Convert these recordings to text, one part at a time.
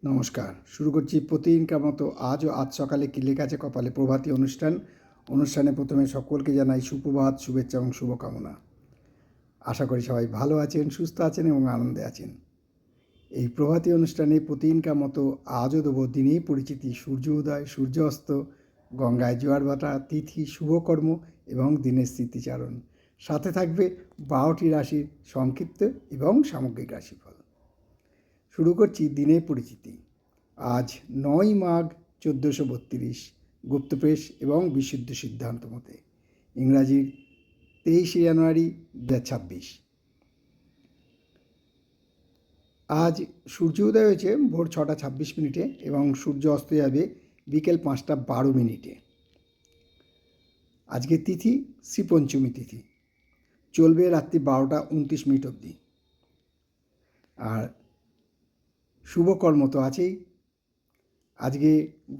নমস্কার। শুরু করছি প্রতিদিনকার মতো আজ সকালে কি লেখা আছে কপালে প্রভাতী অনুষ্ঠানে প্রথমে সকলকে জানাই সুপ্রভাত, শুভেচ্ছা এবং শুভকামনা। আশা করি সবাই ভালো আছেন, সুস্থ আছেন এবং আনন্দে আছেন। এই প্রভাতী অনুষ্ঠানে প্রতিদিনকার মতো আজও দেবো দিনেই পরিচিতি, সূর্য উদয়, সূর্য অস্ত, গঙ্গায় জোয়ার ভাটা, তিথি, শুভকর্ম এবং দিনের স্মৃতিচারণ। সাথে থাকবে 12টি রাশির সংক্ষিপ্ত এবং সামগ্রিক রাশিফল। শুরু করছি দিনের পরিচিতি। আজ 9 মাঘ 1432 গুপ্তপ্রেস এবং বিশুদ্ধ সিদ্ধান্ত মতে, ইংরাজির 23 জানুয়ারি 2026। আজ সূর্য উদয় হয়েছে ভোর 6টা 26 মিনিটে এবং সূর্য অস্ত যাবে বিকেল 5টা 12 মিনিটে। আজকে তিথি শ্রীপঞ্চমী তিথি, চলবে রাত্রি 12টা 29 মিনিট অবধি। আর শুভকর্ম তো আছেই। আজকে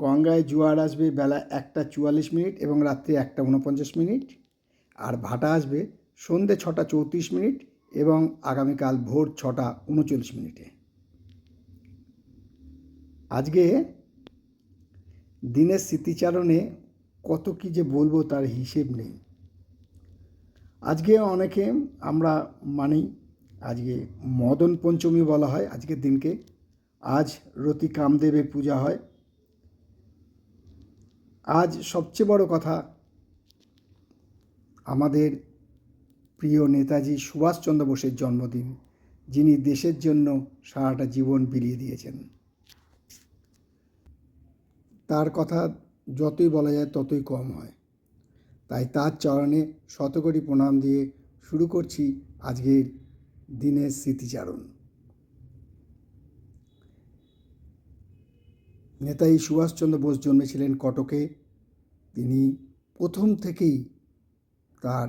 গঙ্গায় জোয়ার আসবে বেলা 1টা 44 মিনিট এবং রাত্রি 1টা 49 মিনিট। আর ভাটা আসবে সন্ধ্যে 6টা 34 মিনিট এবং আগামীকাল ভোর 6টা 39 মিনিটে। আজকে দিনের স্মৃতিচারণে কত কী যে বলবো তার হিসেব নেই। আজকে অনেকে আমরা মানি, আজকে মদন পঞ্চমী বলা হয় আজকের দিনকে। আজ রতি কামদেবের পূজা হয়। আজ সবচেয়ে বড় কথা, আমাদের প্রিয় নেতাজি সুভাষচন্দ্র বোসের জন্মদিন, যিনি দেশের জন্য সারাটা জীবন বিলিয়ে দিয়েছেন। তার কথা যতই বলা যায় ততই কম হয়। তাই তার চরণে শতকোটি প্রণাম দিয়ে শুরু করছি আজকের দিনের স্মৃতিচারণ। নেতাজি সুভাষচন্দ্র বোস জন্মেছিলেন কটকে। তিনি প্রথম থেকেই তার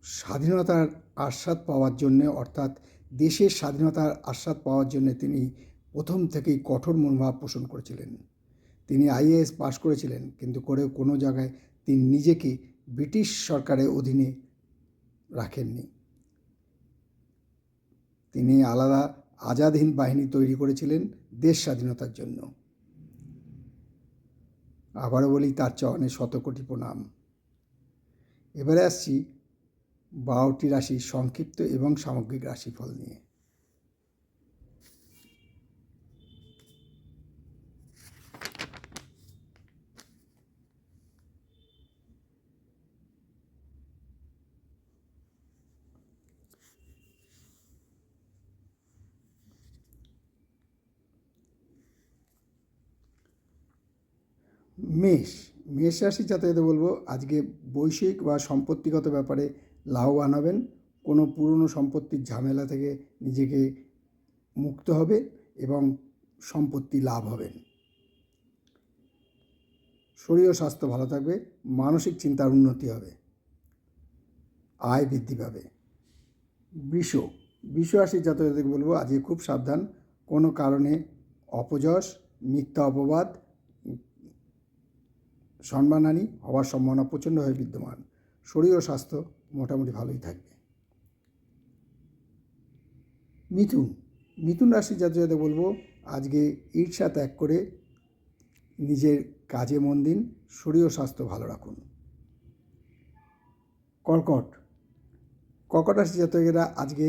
স্বাধীনতার আস্বাদ পাওয়ার জন্যে, অর্থাৎ দেশের স্বাধীনতার আস্বাদ পাওয়ার জন্যে তিনি প্রথম থেকেই কঠোর মনোভাব পোষণ করেছিলেন। তিনি আইএএস পাশ করেছিলেন, কিন্তু করেও কোনো জায়গায় তিনি নিজেকে ব্রিটিশ সরকারের অধীনে রাখেননি। তিনি আলাদা আজাদ হিন্দ বাহিনী তৈরি করেছিলেন দেশ স্বাধীনতার জন্য। আবারও বলি, তার চরণে শতকোটি প্রণাম। এবারে আসছি 12টি রাশির সংক্ষিপ্ত এবং সামগ্রিক রাশিফল নিয়ে। মেষ রাশি জাতকদের বলবো, আজকে বৈষয়িক বা সম্পত্তিগত ব্যাপারে লাভবান হবেন। কোনো পুরনো সম্পত্তির ঝামেলা থেকে নিজেকে মুক্ত হবে এবং সম্পত্তি লাভ হবেন। শরীর ও স্বাস্থ্য ভালো থাকবে, মানসিক চিন্তার উন্নতি হবে, আয় বৃদ্ধি পাবে। বৃষ রাশির জাতকদের বলবো, আজকে খুব সাবধান। কোনো কারণে অপযশ, মিথ্যা অপবাদ, সম্মানহানি হওয়ার সম্ভাবনা প্রচণ্ডভাবে বিদ্যমান। শরীর ও স্বাস্থ্য মোটামুটি ভালোই থাকবে। মিথুন রাশির জাতকদের বলবো, আজকে ঈর্ষা ত্যাগ করে নিজের কাজে মন দিন, শরীর ও স্বাস্থ্য ভালো রাখুন। কর্কট রাশির জাতকেরা আজকে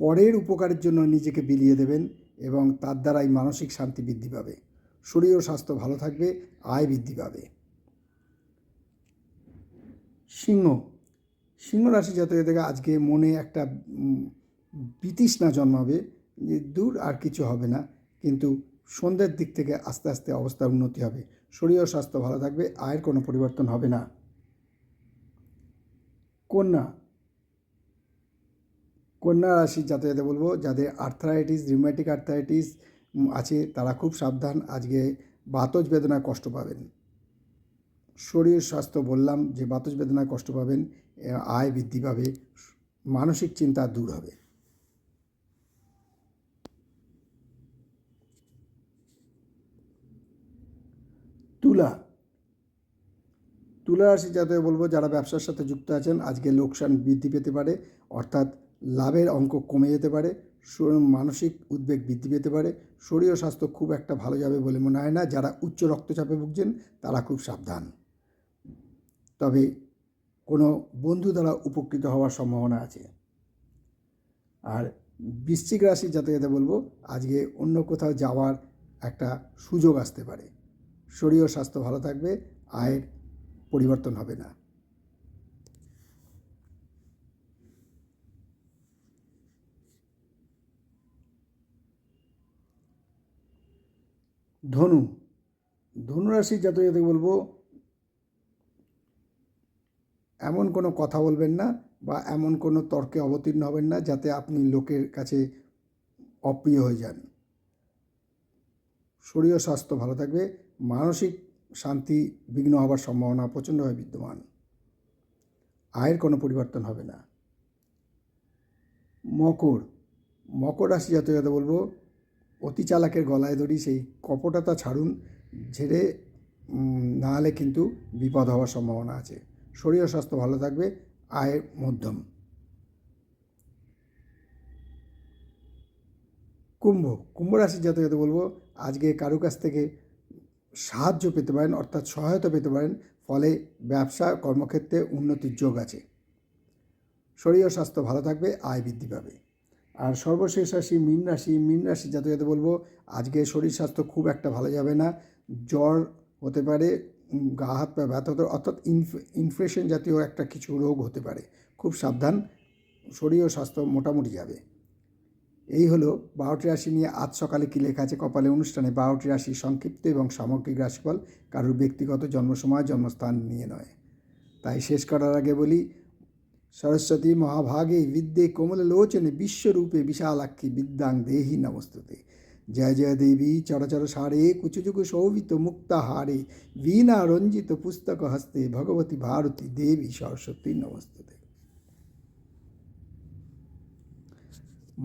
পরের উপকারের জন্য নিজেকে বিলিয়ে দেবেন এবং তার দ্বারাই মানসিক শান্তি বৃদ্ধি পাবে। শরীর ও স্বাস্থ্য ভালো থাকবে, আয় বৃদ্ধি পাবে। সিংহ রাশি জাতকদের আজকে মনে একটা বিতৃষ্ণা জন্মাবে যে দূর আর কিছু হবে না, কিন্তু সন্ধ্যের দিক থেকে আস্তে আস্তে অবস্থার উন্নতি হবে। শরীর ও স্বাস্থ্য ভালো থাকবে, আয়ের কোনো পরিবর্তন হবে না। কন্যা রাশির জাতকদের বলবো, যাদের আর্থ্রাইটিস, রিউম্যাটিক আর্থ্রাইটিস আছে তারা খুব সাবধান। আজকে বাতজ বেদনায় কষ্ট পাবেন। শরীর স্বাস্থ্য বললাম যে বাতজ বেদনায় কষ্ট পাবেন, আয় বৃদ্ধি পাবে, মানসিক চিন্তা দূর হবে। তুলা রাশি যাদের বলবো, যারা ব্যবসার সাথে যুক্ত আছেন আজকে লোকসান বৃদ্ধি পেতে পারে, অর্থাৎ লাভের অঙ্ক কমে যেতে পারে, মানসিক উদ্বেগ বৃদ্ধি পেতে পারে। শরীর ও স্বাস্থ্য খুব একটা ভালো যাবে বলে মনে হয় না। যারা উচ্চ রক্তচাপে ভুগছেন তারা খুব সাবধান। তবে কোনো বন্ধু দ্বারা উপকৃত হওয়ার সম্ভাবনা আছে। আর বৃশ্চিক রাশির জাতকদের বলবো, আজকে অন্য কোথাও যাওয়ার একটা সুযোগ আসতে পারে। শরীর ও স্বাস্থ্য ভালো থাকবে, আয়ের পরিবর্তন হবে না। ধনুরাশির জাতকদের বলবো, এমন কোনো কথা বলবেন না বা এমন কোনো তর্কে অবতীর্ণ হবেন না যাতে আপনি লোকের কাছে অপ্রিয় হয়ে যান। শরীর ও স্বাস্থ্য ভালো থাকবে, মানসিক শান্তি বিঘ্ন হবার সম্ভাবনা প্রচণ্ডভাবে বিদ্যমান। আয়ের কোনো পরিবর্তন হবে না। মকর রাশি জাতকদের বলবো, অতি চালাকের গলায় দড়ি, সেই কপটতা ছাড়ুন, ঝেড়ে না হলে কিন্তু বিপদ হওয়ার সম্ভাবনা আছে। শরীর ও স্বাস্থ্য ভালো থাকবে, আয়ের মধ্যম। কুম্ভ রাশির জাতকদের বলবো, আজকে কারো কাছ থেকে সাহায্য পেতে পারেন, অর্থাৎ সহায়তা পেতে পারেন, ফলে ব্যবসা কর্মক্ষেত্রে উন্নতির যোগ আছে। শরীর ও স্বাস্থ্য ভালো থাকবে, আয় বৃদ্ধি পাবে। আর সর্বশেষ রাশি মীন রাশি জাতকদের বলবো, আজকে শরীর স্বাস্থ্য খুব একটা ভালো যাবে না। জ্বর হতে পারে, গা হাত পা ব্যথা হতে, অর্থাৎ ইনফেকশন জাতীয় একটা কিছু রোগ হতে পারে। খুব সাবধান, শরীর ও স্বাস্থ্য মোটামুটি যাবে। এই হলো 12টি রাশি নিয়ে আজ সকালে কী লেখা আছে কপালে অনুষ্ঠানে 12টি রাশি সংক্ষিপ্ত এবং সামগ্রিক রাশিফল, কারোর ব্যক্তিগত জন্মসময় জন্মস্থান নিয়ে নয়। তাই শেষ করার আগে বলি, সরস্বতী মহাভাগে বিদ্যে কোমললোচনে বিশ্বরূপে বিশালাক্ষী বিদ্যাং দেহি নমস্তুতে। জয় জয় দেবী চরচর সারে কুচুযুগ শোভিত মুক্তাহারে বীণা রঞ্জিত পুস্তক হস্তে ভগবতী ভারতী দেবী সরস্বতী নমস্তুতে।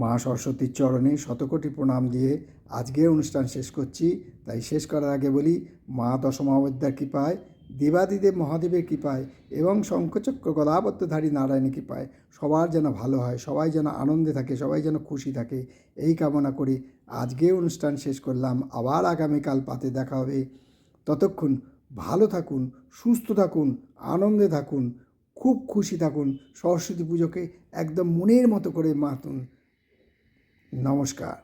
মা সরস্বতীর চরণে শতকোটি প্রণাম দিয়ে আজকের অনুষ্ঠান শেষ করছি। তাই শেষ করার আগে বলি, মা দশমহাবিদ্যার কৃপায়, দেবাদিদেব মহাদেবের কৃপায় এবং শঙ্খচক্র গদাবদ্ধধারী নারায়ণের কৃপায় সবার যেন ভালো হয়, সবাই যেন আনন্দে থাকে, সবাই যেন খুশি থাকে, এই কামনা করি আজকে অনুষ্ঠান শেষ করলাম। আবার আগামীকাল পাতে দেখা হবে। ততক্ষণ ভালো থাকুন, সুস্থ থাকুন, আনন্দে থাকুন, খুব খুশি থাকুন। সরস্বতী পুজোকে একদম মনের মতো করে মাতুন। নমস্কার।